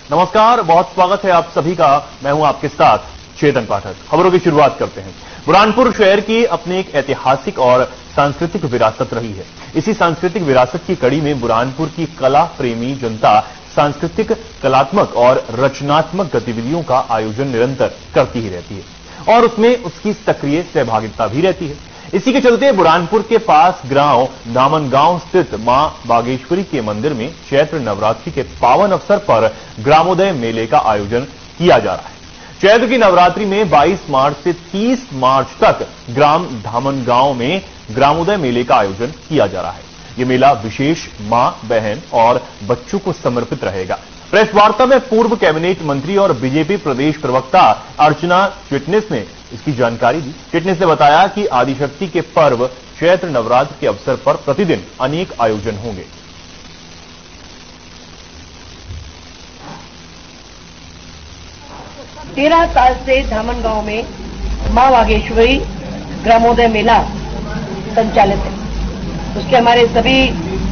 नमस्कार, बहुत स्वागत है आप सभी का। मैं हूं आपके साथ चेतन पाठक। खबरों की शुरुआत करते हैं। बुरहानपुर शहर की अपनी एक ऐतिहासिक और सांस्कृतिक विरासत रही है। इसी सांस्कृतिक विरासत की कड़ी में बुरहानपुर की कला प्रेमी जनता सांस्कृतिक, कलात्मक और रचनात्मक गतिविधियों का आयोजन निरंतर करती ही रहती है और उसमें उसकी सक्रिय सहभागिता भी रहती है। इसी के चलते बुरहानपुर के पास गांव धामनगांव स्थित मां बागेश्वरी के मंदिर में चैत्र नवरात्रि के पावन अवसर पर ग्रामोदय मेले का आयोजन किया जा रहा है। चैत्र की नवरात्रि में 22 मार्च से 30 मार्च तक ग्राम धामनगांव में ग्रामोदय मेले का आयोजन किया जा रहा है। यह मेला विशेष मां, बहन और बच्चों को समर्पित रहेगा। प्रेस वार्ता में पूर्व कैबिनेट मंत्री और बीजेपी प्रदेश प्रवक्ता अर्चना चिटनिस ने इसकी जानकारी दी। चिटनिस ने बताया कि आदिशक्ति के पर्व चैत्र नवरात्र के अवसर पर प्रतिदिन अनेक आयोजन होंगे। तेरह साल से धामनगांव में मां बागेश्वरी ग्रामोदय मेला संचालित है। उसके हमारे सभी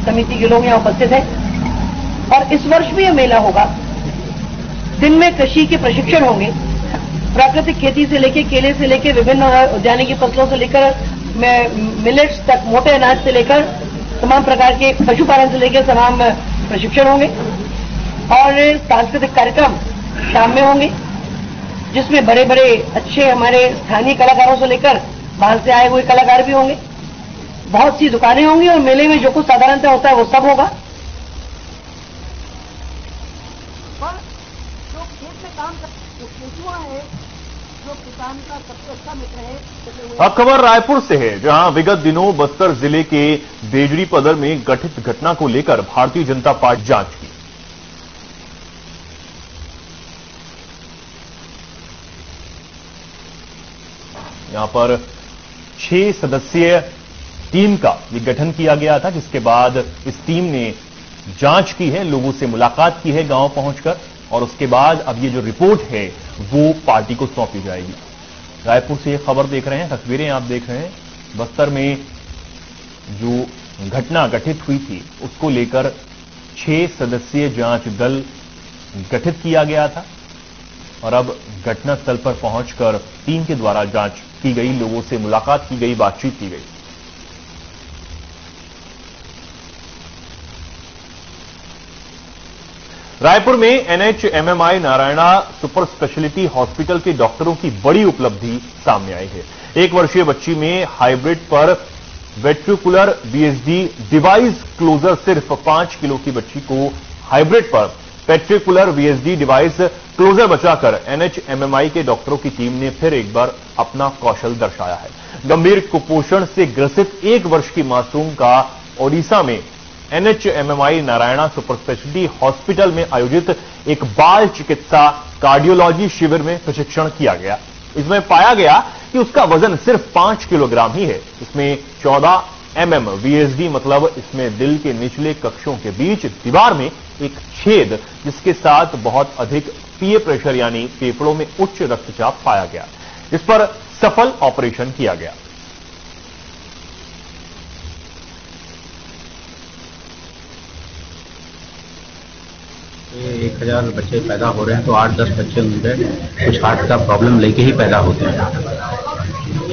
समिति के लोग यहाँ उपस्थित हैं और इस वर्ष भी यह मेला होगा। दिन में कृषि के प्रशिक्षण होंगे, प्राकृतिक खेती से लेकर केले से लेकर विभिन्न उद्यानिकी फसलों से लेकर मिलेट्स तक, मोटे अनाज से लेकर तमाम प्रकार के पशुपालन से लेकर तमाम प्रशिक्षण होंगे और सांस्कृतिक कार्यक्रम शाम में होंगे, जिसमें बड़े बड़े अच्छे हमारे स्थानीय कलाकारों से लेकर बाहर से आए हुए कलाकार भी होंगे। बहुत सी दुकानें होंगी और मेले में जो कुछ साधारणतः होता है वो सब होगा। जो खेत में काम करते केंचुआ है, जो किसान का सबसे अच्छा मित्र है। अब खबर रायपुर से है, जहां विगत दिनों बस्तर जिले के बेजड़ी पदर में घटित घटना को लेकर भारतीय जनता पार्टी जांच की। यहां पर 6 सदस्यीय टीम का ये गठन किया गया था, जिसके बाद इस टीम ने जांच की है, लोगों से मुलाकात की है गांव पहुंचकर, और उसके बाद अब ये जो रिपोर्ट है वो पार्टी को सौंपी जाएगी। रायपुर से ये खबर देख रहे हैं, तस्वीरें आप देख रहे हैं। बस्तर में जो घटना घटित हुई थी उसको लेकर 6 सदस्यीय जांच दल गठित किया गया था और अब घटनास्थल पर पहुंचकर टीम के द्वारा जांच की गई, लोगों से मुलाकात की गई, बातचीत की गई। रायपुर में NHMMI Narayana super speciality hospital के डॉक्टरों की बड़ी उपलब्धि सामने आई है। 1 वर्षीय बच्ची में हाइब्रिड पर वेट्रिकुलर वीएसडी डिवाइस क्लोजर, सिर्फ 5 किलो की बच्ची को हाइब्रिड पर वेट्रिकुलर वीएसडी डिवाइस क्लोजर बचाकर एनएचएमएमआई के डॉक्टरों की टीम ने फिर एक बार अपना कौशल दर्शाया है। गंभीर कुपोषण से ग्रसित 1 वर्ष की मासूम का ओडिशा में NHMMI Narayana super speciality hospital में आयोजित एक बाल चिकित्सा कार्डियोलॉजी शिविर में प्रशिक्षण किया गया। इसमें पाया गया कि उसका वजन सिर्फ 5 किलोग्राम ही है। इसमें 14 mm वीएसडी, मतलब इसमें दिल के निचले कक्षों के बीच दीवार में एक छेद, जिसके साथ बहुत अधिक पीए प्रेशर यानी फेफड़ों में उच्च रक्तचाप पाया गया। इस पर सफल ऑपरेशन किया गया। 1000 बच्चे पैदा हो रहे हैं तो 8-10 बच्चे उनके कुछ हार्ट का प्रॉब्लम लेके ही पैदा होते हैं।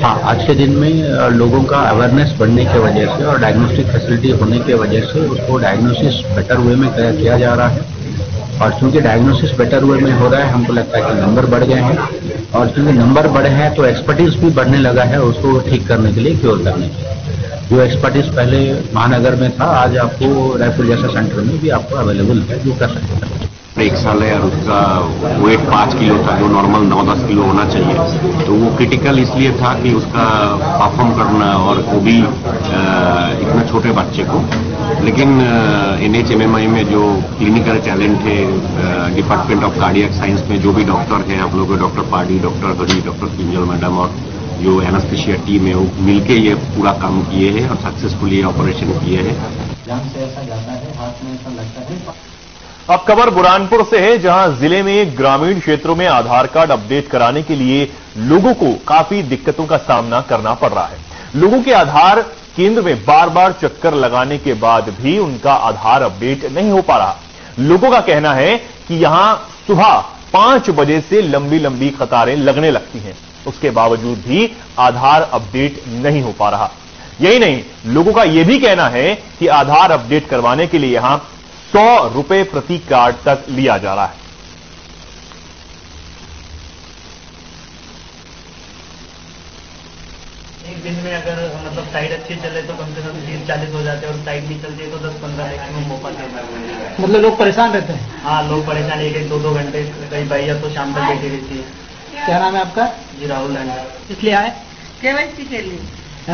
हाँ, आज के दिन में लोगों का अवेयरनेस बढ़ने की वजह से और डायग्नोस्टिक फैसिलिटी होने की वजह से उसको डायग्नोसिस बेटर वे में किया जा रहा है और चूंकि डायग्नोसिस बेटर वे में हो रहा है, हमको लगता है कि नंबर बढ़ गए हैं और चूंकि नंबर बढ़े हैं तो एक्सपर्टीज भी बढ़ने लगा है उसको ठीक करने के लिए, क्योर करने के लिए। जो एक्सपर्टीज पहले महानगर में था, आज आपको रायपुर जैसा सेंटर में भी आपको अवेलेबल है, जो कर सकते हैं। 1 साल है और उसका वेट 5 किलो था, जो नॉर्मल 9-10 किलो होना चाहिए। तो वो क्रिटिकल इसलिए था कि उसका परफॉर्म करना, और वो भी इतना छोटे बच्चे को। लेकिन एनएचएमएमआई में जो क्लिनिकल टैलेंट है, डिपार्टमेंट ऑफ कार्डियक साइंस में जो भी डॉक्टर हैं, हम लोग डॉक्टर पार्टी, डॉक्टर हरी, डॉक्टर किंजल मैडम और जो एनेस्थीसिया टीम है, वो मिलके ये पूरा काम किए हैं और सक्सेसफुली ऑपरेशन किए हैं। जान से ऐसा जाता है, हाथ में ऐसा लगता है। अब खबर बुरहानपुर से है, जहां जिले में ग्रामीण क्षेत्रों में आधार कार्ड अपडेट कराने के लिए लोगों को काफी दिक्कतों का सामना करना पड़ रहा है। लोगों के आधार केंद्र में बार बार चक्कर लगाने के बाद भी उनका आधार अपडेट नहीं हो पा रहा। लोगों का कहना है कि यहां सुबह 5 बजे से लंबी लंबी कतारें लगने लगती हैं। उसके बावजूद भी आधार अपडेट नहीं हो पा रहा। यही नहीं, लोगों का यह भी कहना है कि आधार अपडेट करवाने के लिए यहां 100 रुपए प्रति कार्ड तक लिया जा रहा है। एक दिन में अगर मतलब साइट अच्छी चले तो कम से कम 30-40 हो जाते हैं, और साइट नहीं चलती है तो 10-15 मैक्सिमम हो पाते हैं। मतलब लोग परेशान रहते हैं? हाँ, लोग परेशान, 1-2 घंटे कई भैया तो शाम तक बैठी रहती है। क्या नाम है आपका? जी, राहुल राणा। इसलिए आए केवाईसी के लिए।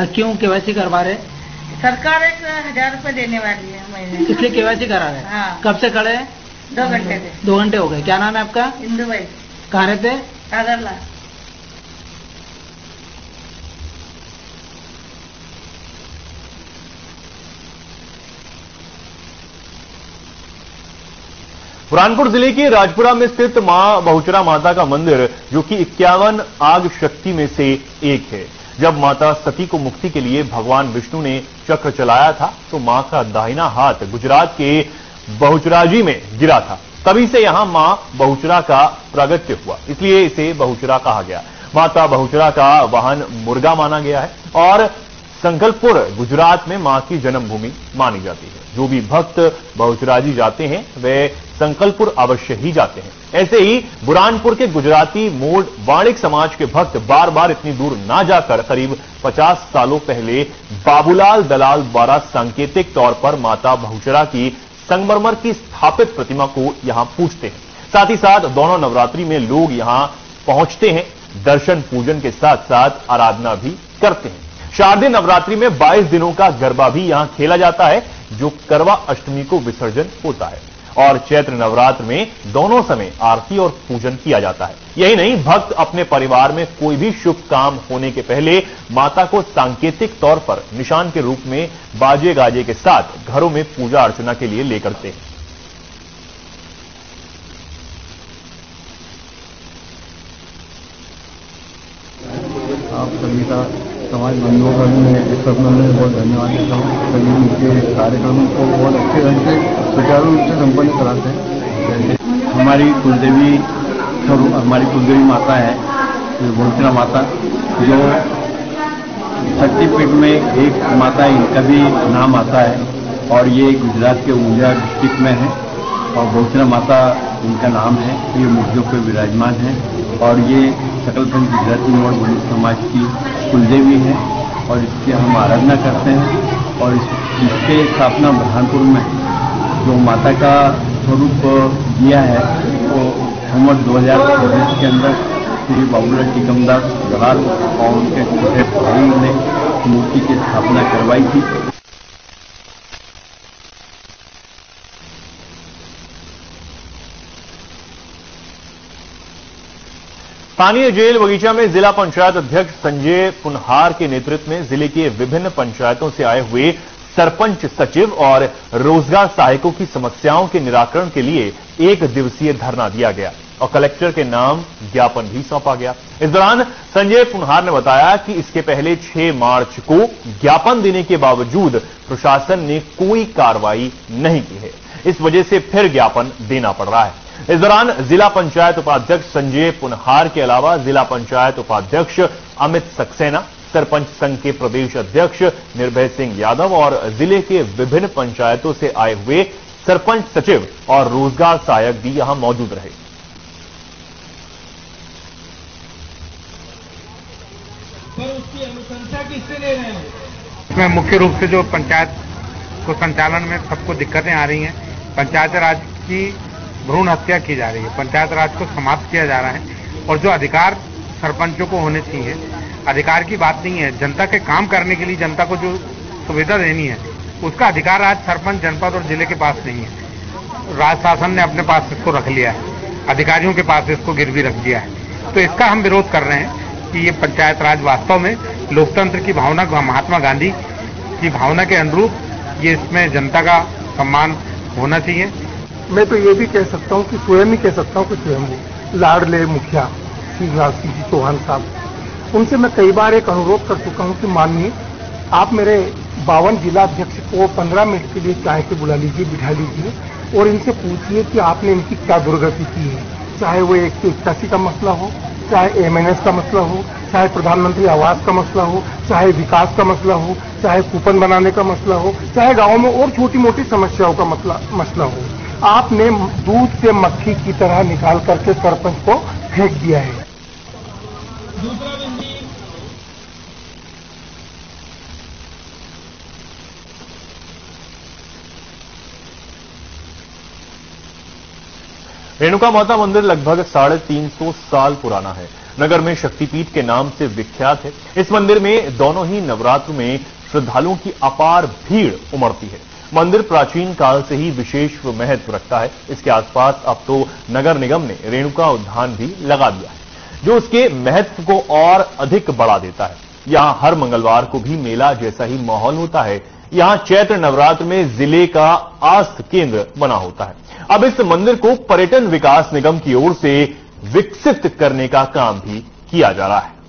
क्यों केवाईसी करवा रहे? सरकार 1000 रुपए देने वाली है महीने। इसलिए केवाईसी करा रहे? हाँ। कब से खड़े हैं? 2 घंटे से। 2 घंटे हो गए। क्या नाम है आपका? इंदू भाई। कहाँ रहते? कागरला। बुरहानपुर जिले के राजपुरा में स्थित मां बहुचरा माता का मंदिर, जो कि 51 आग शक्ति में से एक है। जब माता सती को मुक्ति के लिए भगवान विष्णु ने चक्र चलाया था तो मां का दाहिना हाथ गुजरात के बहुचराजी में गिरा था। तभी से यहां मां बहुचरा का प्रागट्य हुआ, इसलिए इसे बहुचरा कहा गया। माता बहुचरा का वाहन मुर्गा माना गया है और संकल्पपुर गुजरात में मां की जन्मभूमि मानी जाती है। जो भी भक्त बहुचराजी जाते हैं वे संकल्पपुर अवश्य ही जाते हैं। ऐसे ही बुरहानपुर के गुजराती मूल वाणिक समाज के भक्त बार बार इतनी दूर ना जाकर करीब 50 सालों पहले बाबूलाल दलाल द्वारा सांकेतिक तौर पर माता बहुचरा की संगमरमर की स्थापित प्रतिमा को यहां पूजते हैं। साथ ही साथ दोनों नवरात्रि में लोग यहां पहुंचते हैं, दर्शन पूजन के साथ साथ आराधना भी करते हैं। शारदीय नवरात्रि में 22 दिनों का गरबा भी यहां खेला जाता है, जो करवा अष्टमी को विसर्जन होता है, और चैत्र नवरात्र में दोनों समय आरती और पूजन किया जाता है। यही नहीं, भक्त अपने परिवार में कोई भी शुभ काम होने के पहले माता को सांकेतिक तौर पर निशान के रूप में बाजे गाजे के साथ घरों में पूजा अर्चना के लिए ले करते हैं। आप सभी का समाज बंधुओं का मैं इस संबंध में बहुत धन्यवाद देता हूँ। सभी उनके कार्यक्रमों को बहुत अच्छे ढंग से सुचारू रूप से संपन्न कराते हैं। हमारी कुलदेवी माता है बहुचरा माता, जो शक्तिपीठ में एक माता, इनका भी नाम आता है और ये गुजरात के ऊर्जा डिस्ट्रिक्ट में है और बहुचरा माता इनका नाम है। ये मूर्तियों पर विराजमान है और ये सकलखंड गुजराती मोड़ बंधु समाज की कुलदेवी है और इसकी हम आराधना करते हैं। और इसके स्थापना बुरहानपुर में जो माता का स्वरूप दिया है वो संवत 2024 के अंदर श्री बाबूलाल टीकमदास दलाल और उनके छोटे भाई ने मूर्ति की स्थापना करवाई थी। स्थानीय जेल बगीचा में जिला पंचायत अध्यक्ष संजय पुनहार के नेतृत्व में जिले के विभिन्न पंचायतों से आए हुए सरपंच सचिव और रोजगार सहायकों की समस्याओं के निराकरण के लिए 1 दिवसीय धरना दिया गया और कलेक्टर के नाम ज्ञापन भी सौंपा गया। इस दौरान संजय पुनहार ने बताया कि इसके पहले 6 मार्च को ज्ञापन देने के बावजूद प्रशासन ने कोई कार्रवाई नहीं की है, इस वजह से फिर ज्ञापन देना पड़ रहा है। इस दौरान जिला पंचायत उपाध्यक्ष संजय पुनहार के अलावा जिला पंचायत उपाध्यक्ष अमित सक्सेना, सरपंच संघ के प्रदेश अध्यक्ष निर्भय सिंह यादव और जिले के विभिन्न पंचायतों से आए हुए सरपंच सचिव और रोजगार सहायक भी यहां मौजूद रहे। उसकी अनुशंसा किससे ले रहे हैं? इसमें मुख्य रूप से जो पंचायत को संचालन में सबको दिक्कतें आ रही हैं, पंचायत राज की भ्रूण हत्या की जा रही है, पंचायत राज को समाप्त किया जा रहा है और जो अधिकार सरपंचों को होने चाहिए, अधिकार की बात नहीं है, जनता के काम करने के लिए जनता को जो सुविधा देनी है उसका अधिकार आज सरपंच जनपद और जिले के पास नहीं है। राज शासन ने अपने पास इसको रख लिया है, अधिकारियों के पास इसको गिरवी रख दिया है। तो इसका हम विरोध कर रहे हैं कि ये पंचायत राज वास्तव में लोकतंत्र की भावना, महात्मा गांधी की भावना के अनुरूप ये इसमें जनता का सम्मान होना चाहिए। मैं तो ये भी कह सकता हूँ कि स्वयं ही कह सकता हूँ कि स्वयं लाडले मुखिया शिवराज सिंह जी चौहान साहब, उनसे मैं कई बार एक अनुरोध कर चुका हूँ कि माननीय आप मेरे 52 जिला अध्यक्ष को 15 मिनट के लिए चाय पे बुला लीजिए, बिठा लीजिए और इनसे पूछिए कि आपने इनकी क्या दुर्गति की है, चाहे वो 181 का मसला हो, चाहे MNS का मसला हो, चाहे प्रधानमंत्री आवास का मसला हो, चाहे विकास का मसला हो, चाहे कूपन बनाने का मसला हो, चाहे गांव में और छोटी मोटी समस्याओं का मसला हो। आपने दूध से मक्खी की तरह निकाल करके सरपंच को फेंक दिया है। रेणुका माता मंदिर लगभग 350 साल पुराना है। नगर में शक्तिपीठ के नाम से विख्यात है। इस मंदिर में दोनों ही नवरात्र में श्रद्धालुओं की अपार भीड़ उमड़ती है। मंदिर प्राचीन काल से ही विशेष महत्व रखता है। इसके आसपास अब तो नगर निगम ने रेणुका उद्यान भी लगा दिया है, जो उसके महत्व को और अधिक बढ़ा देता है। यहां हर मंगलवार को भी मेला जैसा ही माहौल होता है। यहां चैत्र नवरात्र में जिले का आस्था केंद्र बना होता है। अब इस मंदिर को पर्यटन विकास निगम की ओर से विकसित करने का काम भी किया जा रहा है।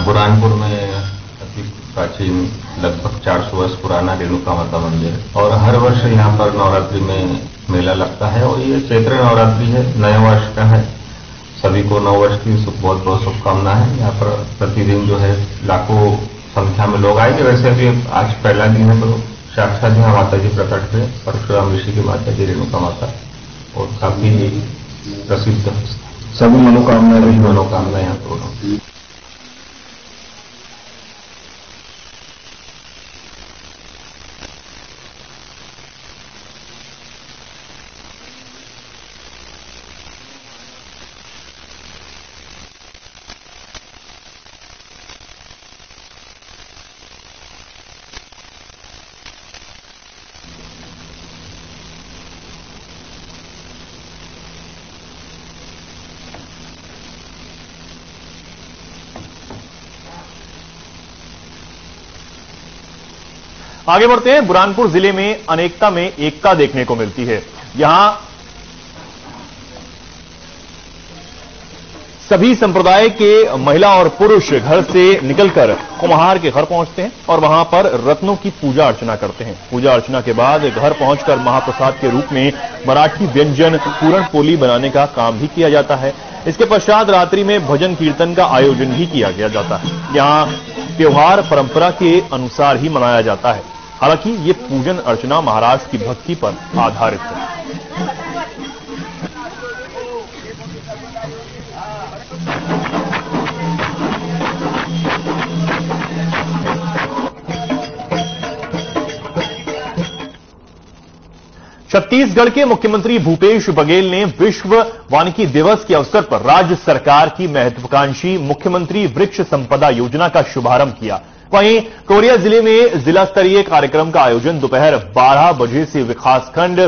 बुरहानपुर में अति प्राचीन लगभग 400 वर्ष पुराना रेणुका माता मंदिर है और हर वर्ष यहाँ पर नवरात्रि में मेला लगता है और ये चैत्र नवरात्रि है, नए वर्ष का है। सभी को नव वर्ष की बहुत बहुत शुभकामनाएं है। यहाँ पर प्रतिदिन जो है लाखों संख्या में लोग आएंगे। वैसे भी आज पहला दिन है तो साक्षात यहाँ माता जी प्रकट हुए, परशुराम ऋषि की माता जी रेणुका माता, और काफी प्रसिद्ध सभी मनोकामनाएं यहाँ पर। आगे बढ़ते हैं। बुरहानपुर जिले में अनेकता में एकता देखने को मिलती है। यहां सभी संप्रदाय के महिला और पुरुष घर से निकलकर कुम्हार के घर पहुंचते हैं और वहां पर रत्नों की पूजा अर्चना करते हैं। पूजा अर्चना के बाद घर पहुंचकर महाप्रसाद के रूप में मराठी व्यंजन पूरण पोली बनाने का काम भी किया जाता है। इसके पश्चात रात्रि में भजन कीर्तन का आयोजन भी किया जाता है। यहां त्योहार परंपरा के अनुसार ही मनाया जाता है। हालांकि ये पूजन अर्चना महाराष्ट्र की भक्ति पर आधारित है। 'छत्तीसगढ़ के मुख्यमंत्री भूपेश बघेल ने विश्व वानिकी दिवस के अवसर पर राज्य सरकार की महत्वाकांक्षी मुख्यमंत्री वृक्ष संपदा योजना का शुभारंभ किया। वहीं कोरिया जिले में जिला स्तरीय कार्यक्रम का आयोजन दोपहर 12 बजे से विकासखंड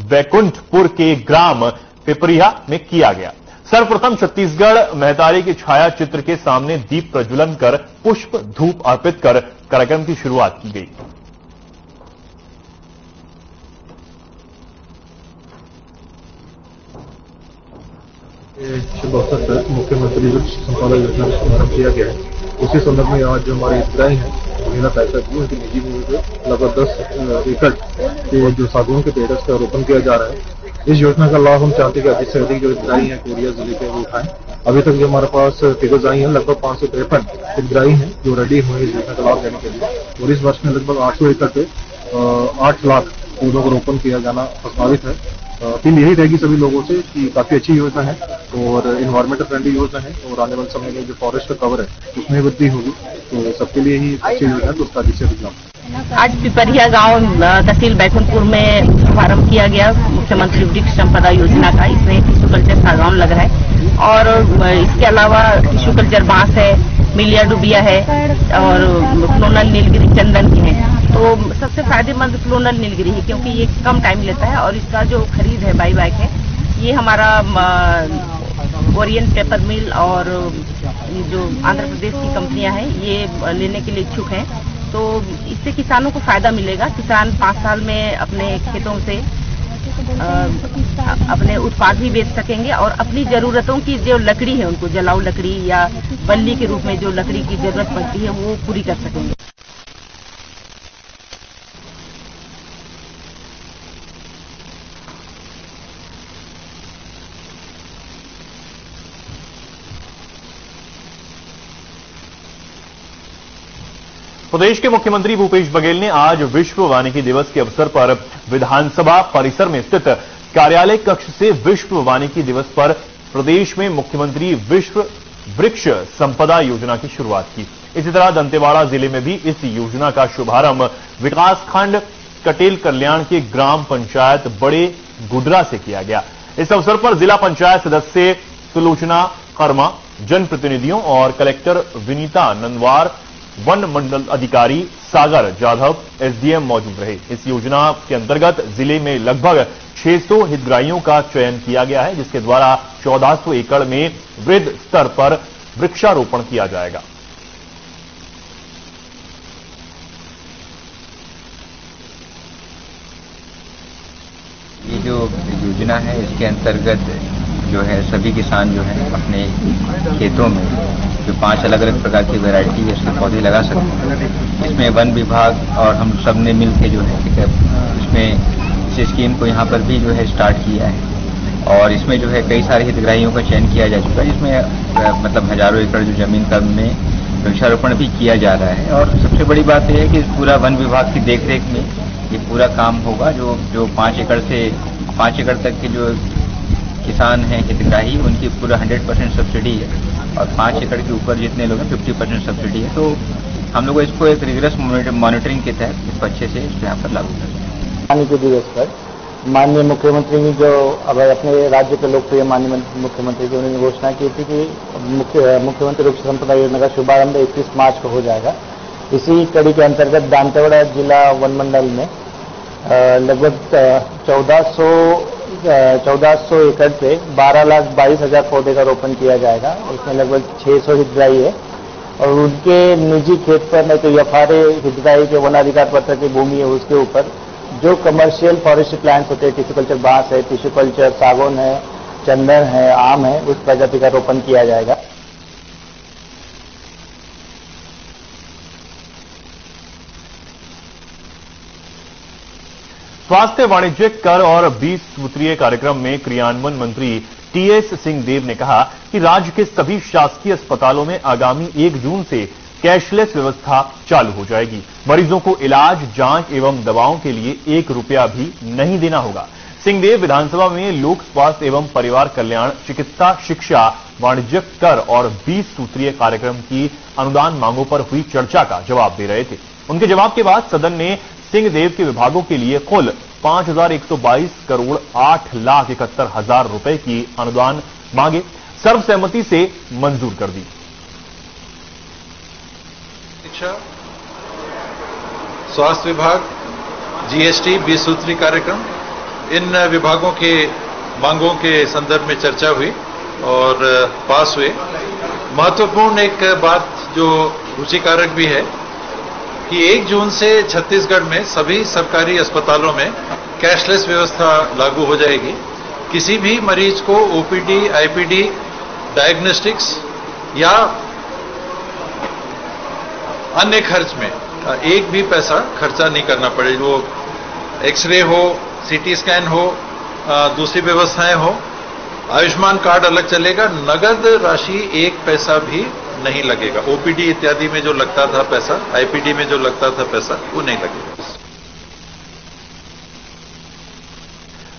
बैकुंठपुर के ग्राम पिपरिया में किया गया। सर्वप्रथम छत्तीसगढ़ महतारी के छाया चित्र के सामने दीप प्रज्वलन कर पुष्प धूप अर्पित कर कार्यक्रम की शुरुआत की गई। शुभ अवसर पर मुख्यमंत्री वृक्ष संपदा योजना का शुभारंभ किया गया है। उसी संदर्भ में आज जो हमारे हितग्राही हैं महिला पैसा की उनकी निजी भूमि पर लगभग 10 एकड़ के जो सागवान के पेड़ का रोपण किया जा रहा है। इस योजना का लाभ हम चाहते हैं कि अधिक से अधिक जो हितग्राही हैं कोरिया जिले के वो उठाएं। अभी तक जो हमारे पास फिगर्स आई हैं लगभग 553 हितग्राही हैं जो रेडी हुए इस योजना का लाभ लेने के लिए, और इस वर्ष में लगभग 800 एकड़ पे 8 लाख पौधों को रोपण किया जाना प्रस्तावित है। अपील यही रहेगी सभी लोगों से कि काफी अच्छी योजना है और इन्वायरमेंटल फ्रेंडली योजना है और आने वाले समय में जो फॉरेस्ट का कवर है उसमें वृद्धि होगी, तो सबके लिए ही अच्छी योजना है, तो उसका अधिक से अधिक लाभ। आज पिपरिया गांव तहसील बैकुंठपुर में शुभारंभ किया गया मुख्यमंत्री वृक्ष संपदा योजना का। इसमें टिश्यू कल्चर सागौन लग रहा है और इसके अलावा टिश्यू कल्चर बांस है, मिलिया डुबिया है और क्लोनल नीलगिरी चंदन की है। तो सबसे फायदेमंद क्लोनल नीलगिरी है क्योंकि ये कम टाइम लेता है और इसका जो खरीद है बाई बैक है ये हमारा ओरिएंट पेपर मिल और जो आंध्र प्रदेश की कंपनियां हैं ये लेने के लिए इच्छुक हैं। तो इससे किसानों को फायदा मिलेगा। किसान 5 साल में अपने खेतों से अपने उत्पाद भी बेच सकेंगे और अपनी जरूरतों की जो लकड़ी है, उनको जलाऊ लकड़ी या बल्ली के रूप में जो लकड़ी की जरूरत पड़ती है वो पूरी कर सकेंगे। प्रदेश के मुख्यमंत्री भूपेश बघेल ने आज विश्व वानिकी दिवस के अवसर पर विधानसभा परिसर में स्थित कार्यालय कक्ष से विश्व वानिकी दिवस पर प्रदेश में मुख्यमंत्री विश्व वृक्ष संपदा योजना की शुरुआत की। इसी तरह दंतेवाड़ा जिले में भी इस योजना का शुभारंभ विकासखंड कटेल कल्याण के ग्राम पंचायत बड़े गुडरा से किया गया। इस अवसर पर जिला पंचायत सदस्य सुलोचना कर्मा, जनप्रतिनिधियों और कलेक्टर विनीता नंदवार, वन मंडल अधिकारी सागर जाधव, एसडीएम मौजूद रहे। इस योजना के अंतर्गत जिले में लगभग 600 हितग्राहियों का चयन किया गया है, जिसके द्वारा 1400 एकड़ में वृहद स्तर पर वृक्षारोपण किया जाएगा। ये जो योजना है इसके अंतर्गत जो है सभी किसान जो है अपने खेतों में जो 5 अलग अलग प्रकार की वैरायटी है उसके पौधे लगा सकते हैं। इसमें वन विभाग और हम सब ने मिल के जो है इसमें इस स्कीम को यहाँ पर भी जो है स्टार्ट किया है और इसमें जो है कई सारे हितग्राहियों का चयन किया जा चुका है, जिसमें मतलब हजारों एकड़ जो जमीन का में वृक्षारोपण भी किया जा रहा है। और सबसे बड़ी बात यह है कि पूरा वन विभाग की देखरेख में ये पूरा काम होगा। जो 5 एकड़ से 5 एकड़ तक के जो किसान हैं हितग्राही, उनकी पूरा 100% सब्सिडी है और 5 एकड़ के ऊपर जितने लोग हैं 50% सब्सिडी है। तो हम लोग इसको एक रिगरस मॉनिटरिंग के तहत इसको अच्छे से यहाँ पर लागू करेंगे। वानिकी दिवस पर माननीय मुख्यमंत्री ने जो अब अपने राज्य के लोकप्रिय माननीय मुख्यमंत्री की उन्होंने घोषणा की थी कि मुख्यमंत्री वृक्ष संपदा योजना का शुभारंभ 21 मार्च को हो जाएगा। इसी कड़ी के अंतर्गत दांतेवाड़ा जिला वन मंडल में लगभग 1400 एकड़ पे 12,22,000 पौधे का रोपण किया जाएगा। उसमें लगभग 600 हितग्राही है और उनके निजी खेत पर नहीं तो एफआरए हितग्राही के वनाधिकार पत्र की भूमि है उसके ऊपर जो कमर्शियल फॉरेस्ट्री प्लांट्स होते हैं, टिश्यू कल्चर बांस है, टिश्यू कल्चर सागौन है, चंदन है, आम है, उस प्रजाति का रोपण किया जाएगा। स्वास्थ्य, वाणिज्यिक कर और 20 सूत्रीय कार्यक्रम में क्रियान्वयन मंत्री टीएस सिंहदेव ने कहा कि राज्य के सभी शासकीय अस्पतालों में आगामी 1 जून से कैशलेस व्यवस्था चालू हो जाएगी। मरीजों को इलाज, जांच एवं दवाओं के लिए 1 रुपया भी नहीं देना होगा। सिंहदेव विधानसभा में लोक स्वास्थ्य एवं परिवार कल्याण, चिकित्सा, शिक्षा, वाणिज्यिक कर और 20 सूत्रीय कार्यक्रम की अनुदान मांगों पर हुई चर्चा का जवाब दे रहे थे। उनके जवाब के बाद सदन ने सिंहदेव के विभागों के लिए कुल 5,122 करोड़ 8,71,000 रुपए की अनुदान मांगे सर्वसहमति से मंजूर कर दी। शिक्षा, स्वास्थ्य विभाग, जीएसटी, 20 सूत्री कार्यक्रम, इन विभागों के मांगों के संदर्भ में चर्चा हुई और पास हुए। महत्वपूर्ण एक बात जो रुचिकारक भी है कि 1 जून से छत्तीसगढ़ में सभी सरकारी अस्पतालों में कैशलेस व्यवस्था लागू हो जाएगी। किसी भी मरीज को ओपीडी, आईपीडी, डायग्नोस्टिक्स या अन्य खर्च में एक भी पैसा खर्चा नहीं करना पड़ेगा। वो एक्सरे हो, सीटी स्कैन हो, दूसरी व्यवस्थाएं हो, आयुष्मान कार्ड अलग चलेगा, नगद राशि 1 पैसा भी नहीं लगेगा। ओपीडी इत्यादि में जो लगता था पैसा, आईपीडी में जो लगता था पैसा, वो नहीं लगेगा।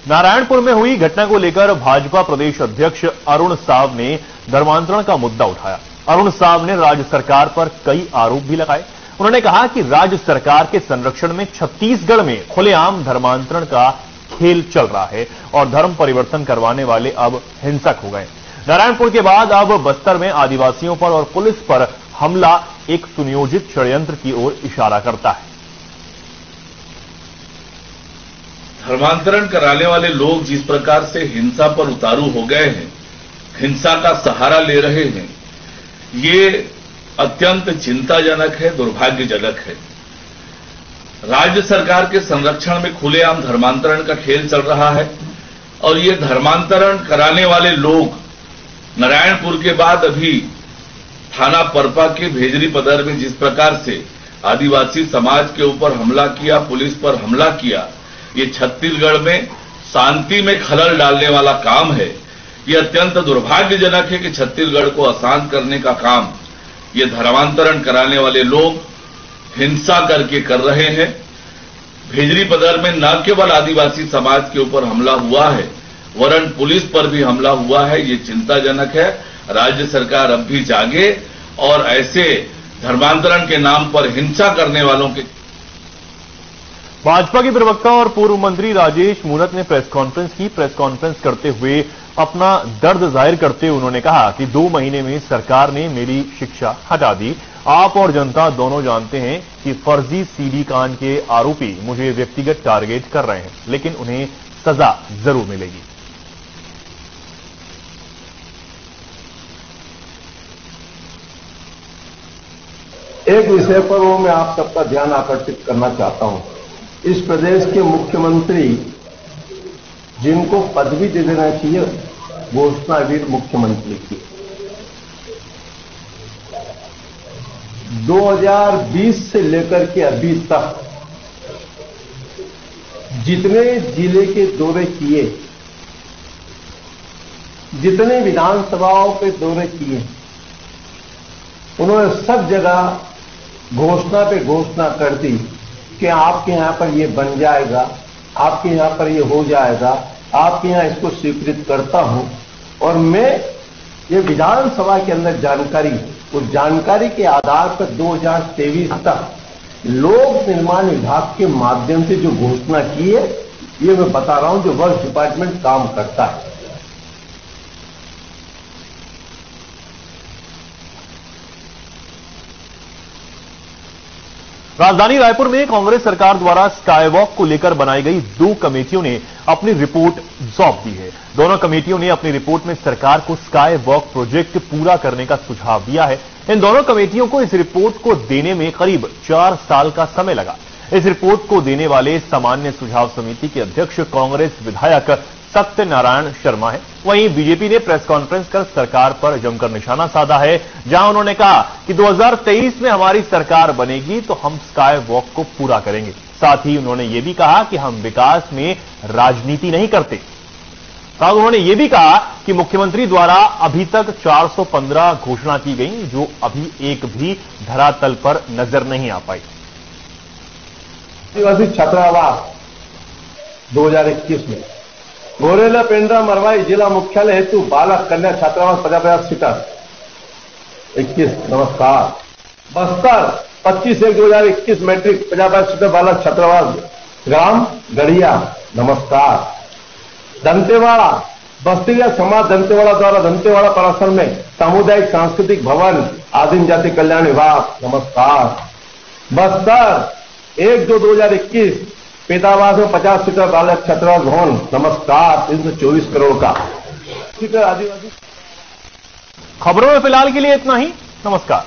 नारायणपुर में हुई घटना को लेकर भाजपा प्रदेश अध्यक्ष अरुण साव ने धर्मांतरण का मुद्दा उठाया। अरुण साव ने राज्य सरकार पर कई आरोप भी लगाए। उन्होंने कहा कि राज्य सरकार के संरक्षण में छत्तीसगढ़ में खुलेआम धर्मांतरण का खेल चल रहा है और धर्म परिवर्तन करवाने वाले अब हिंसक हो गए। नारायणपुर के बाद अब बस्तर में आदिवासियों पर और पुलिस पर हमला एक सुनियोजित षड्यंत्र की ओर इशारा करता है। धर्मांतरण कराने वाले लोग जिस प्रकार से हिंसा पर उतारू हो गए हैं, हिंसा का सहारा ले रहे हैं, ये अत्यंत चिंताजनक है, दुर्भाग्यजनक है। राज्य सरकार के संरक्षण में खुलेआम धर्मांतरण का खेल चल रहा है और ये धर्मांतरण कराने वाले लोग नारायणपुर के बाद अभी थाना परपा के भेजरी पदर में जिस प्रकार से आदिवासी समाज के ऊपर हमला किया, पुलिस पर हमला किया, ये छत्तीसगढ़ में शांति में खलल डालने वाला काम है। ये अत्यंत दुर्भाग्यजनक है कि छत्तीसगढ़ को अशांत करने का काम ये धर्मांतरण कराने वाले लोग हिंसा करके कर रहे हैं। भेजरी पदर में न केवल आदिवासी समाज के ऊपर हमला हुआ है, वरन पुलिस पर भी हमला हुआ है। ये चिंताजनक है। राज्य सरकार अब भी जागे और ऐसे धर्मांतरण के नाम पर हिंसा करने वालों के। भाजपा के प्रवक्ता और पूर्व मंत्री राजेश मूणत ने प्रेस कॉन्फ्रेंस की। प्रेस कॉन्फ्रेंस करते हुए अपना दर्द जाहिर करते हुए उन्होंने कहा कि 2 महीने में सरकार ने मेरी शिक्षा हटा दी। आप और जनता दोनों जानते हैं कि फर्जी सीडी कांड के आरोपी मुझे व्यक्तिगत टारगेट कर रहे हैं, लेकिन उन्हें सजा जरूर मिलेगी। एक विषय पर वो मैं आप सबका ध्यान आकर्षित करना चाहता हूं। इस प्रदेश के मुख्यमंत्री जिनको पदवी दे देना चाहिए, घोषणावीर मुख्यमंत्री की 2020 से लेकर के अभी तक जितने जिले के दौरे किए, जितने विधानसभाओं के दौरे किए, उन्होंने सब जगह घोषणा पे घोषणा कर दी कि आपके यहां पर ये बन जाएगा, आपके यहां पर ये हो जाएगा, आपके यहां इसको स्वीकृत करता हूं। और मैं ये विधानसभा के अंदर जानकारी, उस जानकारी के आधार पर 2023 तक लोक निर्माण विभाग के माध्यम से जो घोषणा की है, ये मैं बता रहा हूं, जो वर्क डिपार्टमेंट काम करता है। राजधानी रायपुर में कांग्रेस सरकार द्वारा स्काई वॉक को लेकर बनाई गई 2 कमेटियों ने अपनी रिपोर्ट सौंप दी है। दोनों कमेटियों ने अपनी रिपोर्ट में सरकार को स्काई वॉक प्रोजेक्ट पूरा करने का सुझाव दिया है। इन दोनों कमेटियों को इस रिपोर्ट को देने में करीब 4 साल का समय लगा। इस रिपोर्ट को देने वाले सामान्य सुझाव समिति के अध्यक्ष कांग्रेस विधायक सत्यनारायण शर्मा है। वहीं बीजेपी ने प्रेस कॉन्फ्रेंस कर सरकार पर जमकर निशाना साधा है, जहां उन्होंने कहा कि 2023 में हमारी सरकार बनेगी तो हम स्काई वॉक को पूरा करेंगे। साथ ही उन्होंने ये भी कहा कि हम विकास में राजनीति नहीं करते। साथ उन्होंने ये भी कहा कि मुख्यमंत्री द्वारा अभी तक 415 घोषणा की गई, जो अभी एक भी धरातल पर नजर नहीं आ पाई। आदिवासी छात्रावास 2021 में गोरेला, पेंड्रा, मरवाई जिला मुख्यालय हेतु बालक कन्या छात्रावास 50-50 सीटर 21। नमस्कार। बस्तर 25/1/2021 मैट्रिक 50-50 सीटर बालक छात्रावास ग्राम गढ़िया। नमस्कार। दंतेवाड़ा बस्तिया समाज दंतेवाड़ा द्वारा दंतेवाड़ा परिसर में सामुदायिक सांस्कृतिक भवन आदिम जाति कल्याण विभाग। नमस्कार। बस्तर 1/2/2021 पेदावास में 50 सीटर बालक छात्रावास भवन। नमस्कार। 324 करोड़ का सीटर आदिवासी। खबरों में फिलहाल के लिए इतना ही। नमस्कार।